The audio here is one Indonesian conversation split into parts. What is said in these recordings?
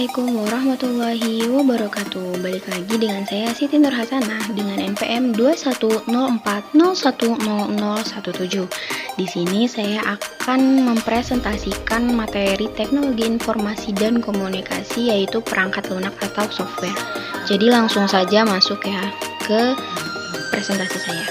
Assalamualaikum warahmatullahi wabarakatuh. Balik lagi dengan saya Siti Nurhasanah dengan NPM 2104010017. Di sini saya akan mempresentasikan materi teknologi informasi dan komunikasi, yaitu perangkat lunak atau software. Jadi langsung saja masuk ya ke presentasi saya.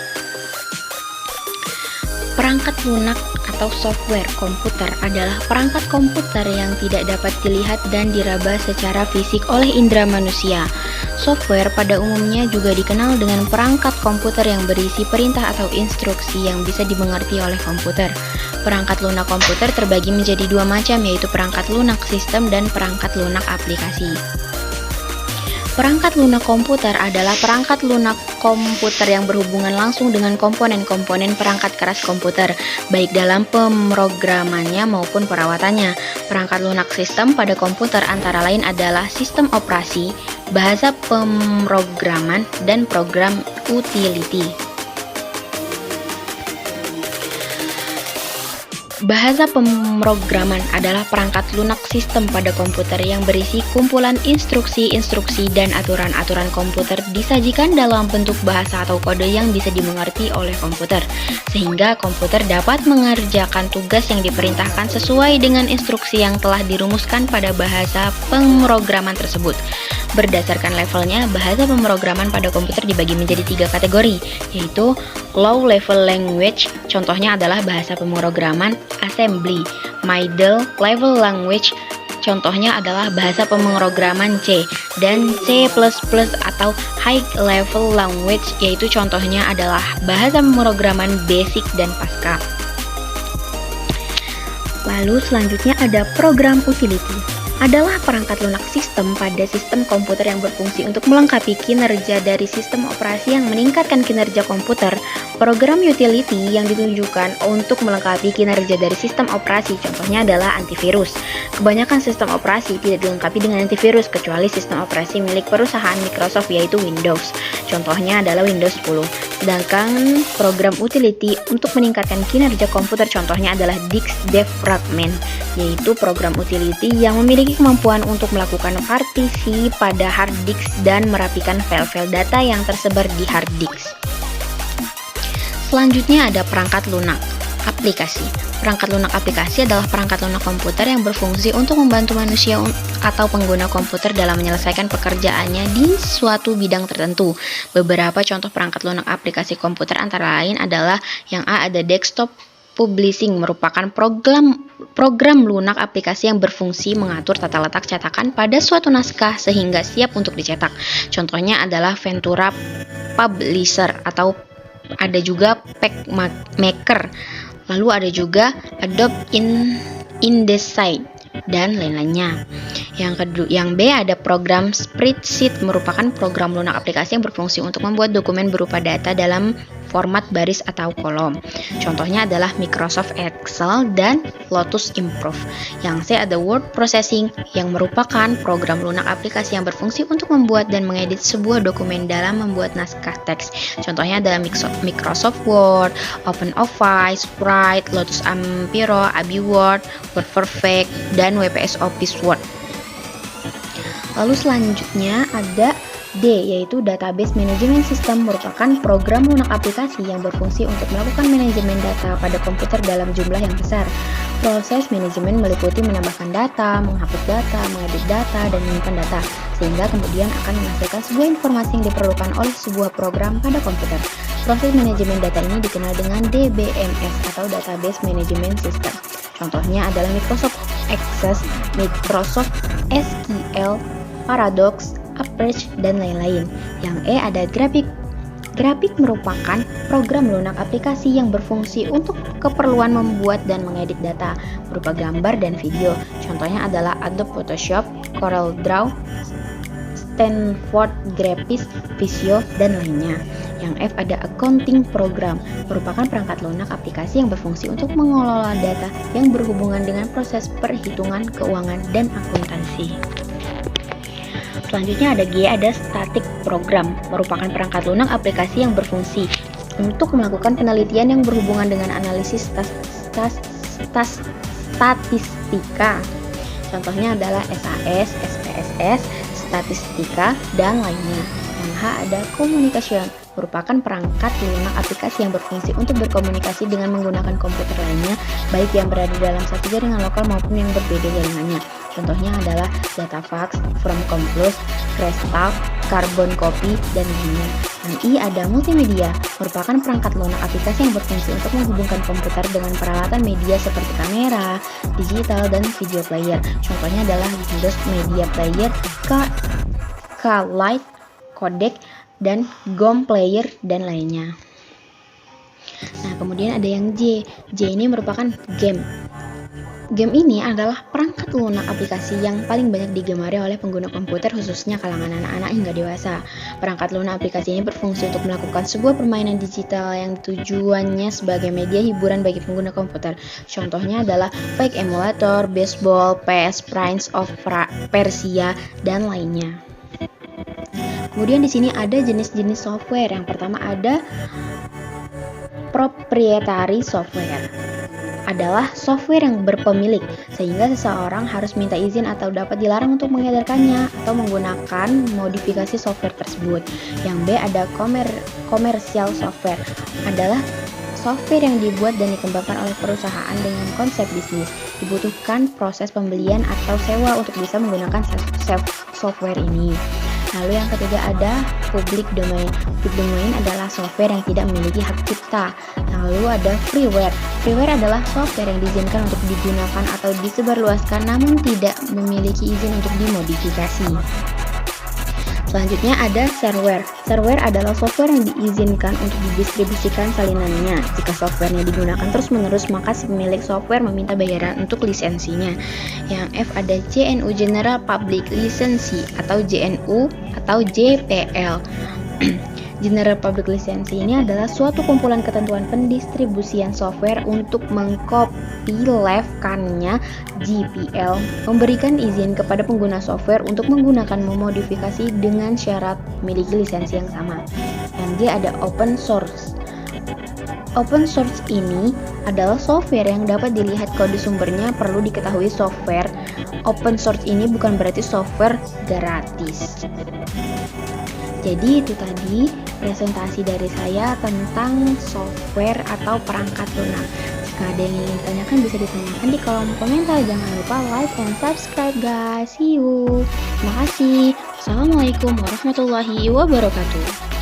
Perangkat lunak atau software komputer adalah perangkat komputer yang tidak dapat dilihat dan diraba secara fisik oleh indera manusia. Software pada umumnya juga dikenal dengan perangkat komputer yang berisi perintah atau instruksi yang bisa dimengerti oleh komputer. Perangkat lunak komputer terbagi menjadi dua macam, yaitu perangkat lunak sistem dan perangkat lunak aplikasi. Perangkat lunak komputer adalah perangkat lunak komputer yang berhubungan langsung dengan komponen-komponen perangkat keras komputer, baik dalam pemrogramannya maupun perawatannya. Perangkat lunak sistem pada komputer antara lain adalah sistem operasi, bahasa pemrograman, dan program utility. Bahasa pemrograman adalah perangkat lunak sistem pada komputer yang berisi kumpulan instruksi-instruksi dan aturan-aturan komputer disajikan dalam bentuk bahasa atau kode yang bisa dimengerti oleh komputer, sehingga komputer dapat mengerjakan tugas yang diperintahkan sesuai dengan instruksi yang telah dirumuskan pada bahasa pemrograman tersebut. Berdasarkan levelnya, bahasa pemrograman pada komputer dibagi menjadi tiga kategori, yaitu low level language, contohnya adalah bahasa pemrograman assembly. Middle level language, contohnya adalah bahasa pemrograman C, dan C++ atau high level language, yaitu contohnya adalah bahasa pemrograman basic dan Pascal. Lalu selanjutnya ada program utility. Adalah perangkat lunak sistem pada sistem komputer yang berfungsi untuk melengkapi kinerja dari sistem operasi yang meningkatkan kinerja komputer. Program utility yang ditunjukkan untuk melengkapi kinerja dari sistem operasi, contohnya adalah antivirus. Kebanyakan sistem operasi tidak dilengkapi dengan antivirus kecuali sistem operasi milik perusahaan Microsoft, yaitu Windows. Contohnya adalah Windows 10. Sedangkan program utility untuk meningkatkan kinerja komputer contohnya adalah disk development, yaitu program utility yang memiliki kemampuan untuk melakukan partisi pada hard disk dan merapikan file-file data yang tersebar di hard disk. Selanjutnya ada perangkat lunak aplikasi. Perangkat lunak aplikasi adalah perangkat lunak komputer yang berfungsi untuk membantu manusia atau pengguna komputer dalam menyelesaikan pekerjaannya di suatu bidang tertentu. Beberapa contoh perangkat lunak aplikasi komputer antara lain adalah yang A, ada desktop publishing, merupakan program lunak aplikasi yang berfungsi mengatur tata letak cetakan pada suatu naskah sehingga siap untuk dicetak. Contohnya adalah Ventura Publisher, atau ada juga PackMaker. Lalu ada juga Adobe InDesign dan lain-lainnya. Yang B ada program spreadsheet, merupakan program lunak aplikasi yang berfungsi untuk membuat dokumen berupa data dalam format baris atau kolom. Contohnya adalah Microsoft Excel dan Lotus Improve. Yang C ada word processing, yang merupakan program lunak aplikasi yang berfungsi untuk membuat dan mengedit sebuah dokumen dalam membuat naskah teks. Contohnya adalah Microsoft Word, OpenOffice, Write, Lotus Ampero, Abi Word, WordPerfect, dan WPS Office Word. Lalu selanjutnya ada D, yaitu Database Management System, merupakan program lunak aplikasi yang berfungsi untuk melakukan manajemen data pada komputer dalam jumlah yang besar. Proses manajemen meliputi menambahkan data, menghapus data, mengedit data, dan menyimpan data, sehingga kemudian akan menghasilkan sebuah informasi yang diperlukan oleh sebuah program pada komputer. Proses manajemen data ini dikenal dengan DBMS atau Database Management System. Contohnya adalah Microsoft Access, Microsoft SQL, Paradox, Apache, dan lain-lain. Yang E ada grafik. Grafik merupakan program lunak aplikasi yang berfungsi untuk keperluan membuat dan mengedit data berupa gambar dan video. Contohnya adalah Adobe Photoshop, Corel Draw, Stanford Graphics, Visio, dan lainnya. Yang F ada accounting program, merupakan perangkat lunak aplikasi yang berfungsi untuk mengelola data yang berhubungan dengan proses perhitungan keuangan dan akuntansi. Selanjutnya ada G, ada static program, merupakan perangkat lunak aplikasi yang berfungsi untuk melakukan penelitian yang berhubungan dengan analisis statistika. Contohnya adalah SAS, SPSS, CSS, statistika, dan lainnya. Yang H ada komunikasi, merupakan perangkat lunak aplikasi yang berfungsi untuk berkomunikasi dengan menggunakan komputer lainnya, baik yang berada dalam satu jaringan lokal maupun yang berbeda jaringannya. Contohnya adalah DataFax, From Complus, Crestaf, Carbon Copy, dan lainnya. Yang I ada multimedia, merupakan perangkat lunak aplikasi yang berfungsi untuk menghubungkan komputer dengan peralatan media seperti kamera, digital, dan video player. Contohnya adalah Windows Media Player, K-Lite, Codec, dan GOM Player, dan lainnya. Nah, kemudian ada yang J. J ini merupakan game. Game ini adalah perangkat lunak aplikasi yang paling banyak digemari oleh pengguna komputer, khususnya kalangan anak-anak hingga dewasa. Perangkat lunak aplikasi ini berfungsi untuk melakukan sebuah permainan digital yang tujuannya sebagai media hiburan bagi pengguna komputer. Contohnya adalah Fake Emulator, Baseball, PS, Prince of Persia, dan lainnya. Kemudian di sini ada jenis-jenis software. Yang pertama ada proprietary software. Adalah software yang berpemilik, sehingga seseorang harus minta izin atau dapat dilarang untuk mengedarkannya atau menggunakan modifikasi software tersebut. Yang B ada commercial software. Adalah software yang dibuat dan dikembangkan oleh perusahaan dengan konsep bisnis. Dibutuhkan proses pembelian atau sewa untuk bisa menggunakan software ini. Lalu yang ketiga ada public domain. Public domain adalah software yang tidak memiliki hak cipta. Lalu ada freeware. Freeware adalah software yang diizinkan untuk digunakan atau disebarluaskan namun tidak memiliki izin untuk dimodifikasi. Selanjutnya ada shareware. Shareware adalah software yang diizinkan untuk didistribusikan salinannya. Jika softwarenya digunakan terus-menerus, maka si pemilik software meminta bayaran untuk lisensinya. Yang F ada GNU General Public License atau GNU atau JPL. General Public License ini adalah suatu kumpulan ketentuan pendistribusian software untuk mengcopyleft-kannya GPL, memberikan izin kepada pengguna software untuk menggunakan memodifikasi dengan syarat memiliki lisensi yang sama. Yang G ada open source. Open source ini adalah software yang dapat dilihat kode sumbernya. Perlu diketahui software open source ini bukan berarti software gratis. Jadi itu tadi presentasi dari saya tentang software atau perangkat lunak. Jika ada yang ingin ditanyakan bisa ditanyakan di kolom komentar. Jangan lupa like and subscribe guys. See you. Terima kasih. Assalamualaikum warahmatullahi wabarakatuh.